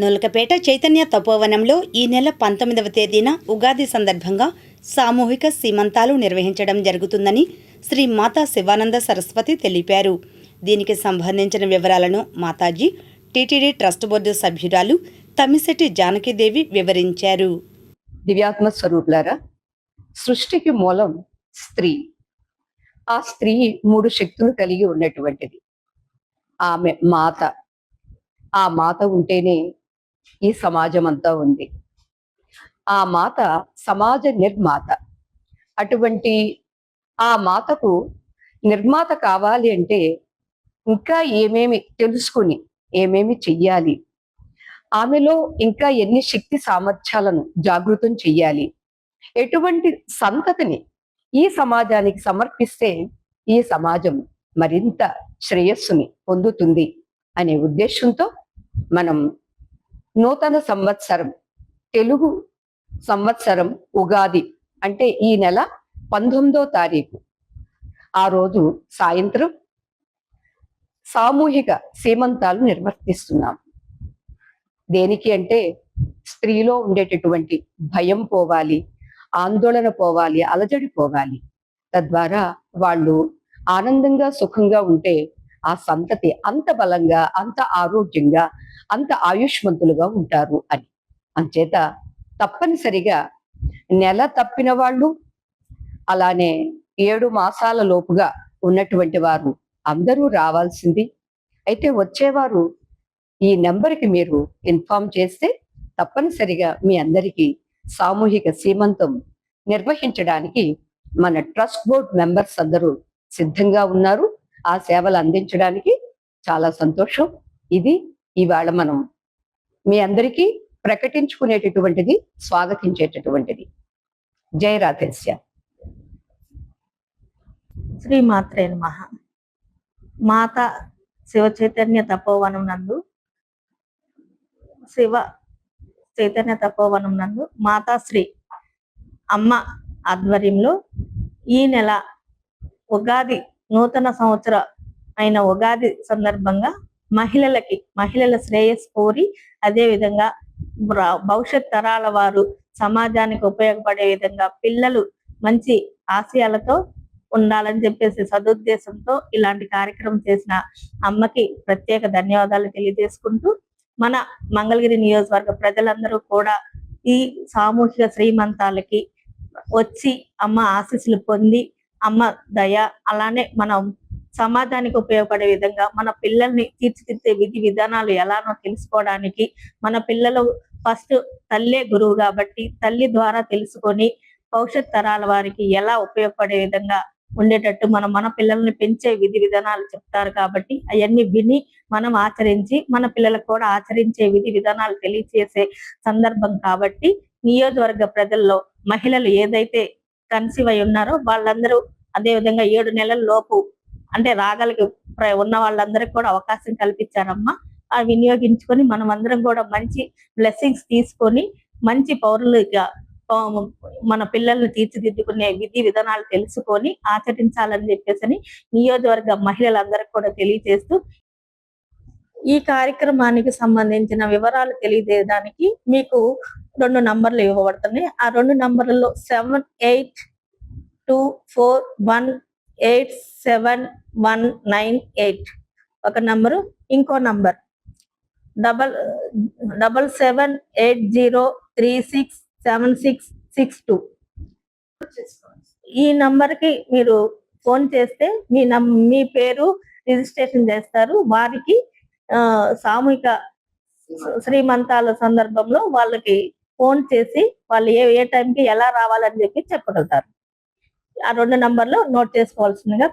నొలకపేట చైతన్య తపోవనంలో ఈ నెల 19వ తేదీన ఉగాది సందర్భంగా సామూహిక సీమంతాలు నిర్వహించడం జరుగుతుందని శ్రీ మాతా శివానంద సరస్వతి తెలిపారు. దీనికి సంబంధించిన వివరాలను మాతాజీ టీటీడీ ట్రస్ట్ బోర్డు సభ్యురాలు తమ్మిశెట్టి జానకీదేవి వివరించారు. దివ్యాత్మ స్వరూపులారా, సృష్టికి మూలం స్త్రీ. ఆ స్త్రీ 3 శక్తులు కలిగి ఉన్నటువంటిది. ఆమె మాత. ఆ మాత ఉంటేనే ఈ సమాజం అంతా ఉంది. ఆ మాత సమాజ నిర్మాత. అటువంటి ఆ మాతకు నిర్మాత కావాలి అంటే ఇంకా ఏమేమి తెలుసుకుని ఏమేమి చెయ్యాలి, ఆమెలో ఇంకా ఎన్ని శక్తి సామర్థ్యాలను జాగృతం చెయ్యాలి, ఎటువంటి సంతతిని ఈ సమాజానికి సమర్పిస్తే ఈ సమాజం మరింత శ్రేయస్సుని పొందుతుంది అనే ఉద్దేశంతో మనం నూతన సంవత్సరం, తెలుగు సంవత్సరం ఉగాది అంటే ఈ నెల 19వ తారీఖు ఆ రోజు సాయంత్రం సామూహిక సీమంతాలు నిర్వర్తిస్తున్నాం. దేనికి అంటే స్త్రీలో ఉండేటటువంటి భయం పోవాలి, ఆందోళన పోవాలి, అలజడి పోవాలి. తద్వారా వాళ్ళు ఆనందంగా సుఖంగా ఉంటే ఆ సంతతి అంత బలంగా, అంత ఆరోగ్యంగా, అంత ఆయుష్మంతులుగా ఉంటారు అని. అంచేత తప్పనిసరిగా నెల తప్పిన వాళ్ళు, అలానే 7 మాసాల లోపుగా ఉన్నటువంటి వారు అందరూ రావాల్సింది. అయితే వచ్చేవారు ఈ నెంబర్కి మీరు ఇన్ఫార్మ్ చేస్తే తప్పనిసరిగా మీ అందరికీ సామూహిక సీమంతం నిర్వహించడానికి మన ట్రస్ట్ బోర్డ్ మెంబర్స్ అందరూ సిద్ధంగా ఉన్నారు. ఆ సేవలు అందించడానికి చాలా సంతోషం. ఇది ఇవాళ మనం మీ అందరికీ ప్రకటించుకునేటటువంటిది, స్వాగతించేటటువంటిది. జై రాధేశ్య. శ్రీ మాత్రే నమః. మాతా శివ చైతన్య తపోవనం నందు మాతాశ్రీ అమ్మ ఆధ్వర్యంలో ఈ నెల ఉగాది, నూతన సంవత్సర అయిన ఉగాది సందర్భంగా మహిళల శ్రేయస్సు కోరి, అదేవిధంగా భవిష్యత్ తరాల వారు సమాజానికి ఉపయోగపడే విధంగా పిల్లలు మంచి ఆశయాలతో ఉండాలని చెప్పేసి సదుద్దేశంతో ఇలాంటి కార్యక్రమం చేసిన అమ్మకి ప్రత్యేక ధన్యవాదాలు తెలియజేసుకుంటూ, మన మంగళగిరి నియోజకవర్గ ప్రజలందరూ కూడా ఈ సామూహిక శ్రీమంతాలకి వచ్చి అమ్మ ఆశీస్సులు పొంది, అమ్మ దయ, అలానే మనం సమాజానికి ఉపయోగపడే విధంగా మన పిల్లల్ని తీర్చిదిద్దే విధి విధానాలు ఎలానో తెలుసుకోవడానికి, మన పిల్లలు ఫస్ట్ తల్లే గురువు కాబట్టి తల్లి ద్వారా తెలుసుకొని భవిష్యత్ తరాల వారికి ఎలా ఉపయోగపడే విధంగా ఉండేటట్టు మన పిల్లల్ని పెంచే విధి విధానాలు చెప్తారు కాబట్టి అవన్నీ విని మనం ఆచరించి మన పిల్లలకు కూడా ఆచరించే విధి విధానాలు తెలియచేసే సందర్భం కాబట్టి నియోజకవర్గ ప్రజల్లో మహిళలు ఏదైతే కన్సీవ్ అయి ఉన్నారో వాళ్ళందరూ, అదే విధంగా 7 నెలల లోపు అంటే రాగలిగి ఉన్న వాళ్ళందరికీ కూడా అవకాశం కల్పించారమ్మా. ఆ వినియోగించుకొని మనం అందరం కూడా మంచి బ్లెస్సింగ్స్ తీసుకొని మంచి పౌరులుగా మన పిల్లల్ని తీర్చిదిద్దుకునే విధి విధానాలు తెలుసుకొని ఆచరించాలని చెప్పేసి నియోజకవర్గ మహిళలందరికీ కూడా తెలియజేస్తూ, ఈ కార్యక్రమానికి సంబంధించిన వివరాలు తెలియజేయడానికి మీకు 2 నంబర్లు ఇవ్వబడుతున్నాయి. ఆ 2 నంబర్లలో 7824187198 ఒక నంబరు, ఇంకో నంబర్ 7780367662. ఈ నంబర్కి మీరు ఫోన్ చేస్తే మీ పేరు రిజిస్ట్రేషన్ చేస్తారు. వారికి సామూహిక శ్రీమంతాల సందర్భంలో వాళ్ళకి ఫోన్ చేసి వాళ్ళు ఏ టైంకి ఎలా రావాలని చెప్పి చెప్పగలుగుతారు. ఆ 2 నంబర్లు నోట్ చేసుకోవాల్సిందిగా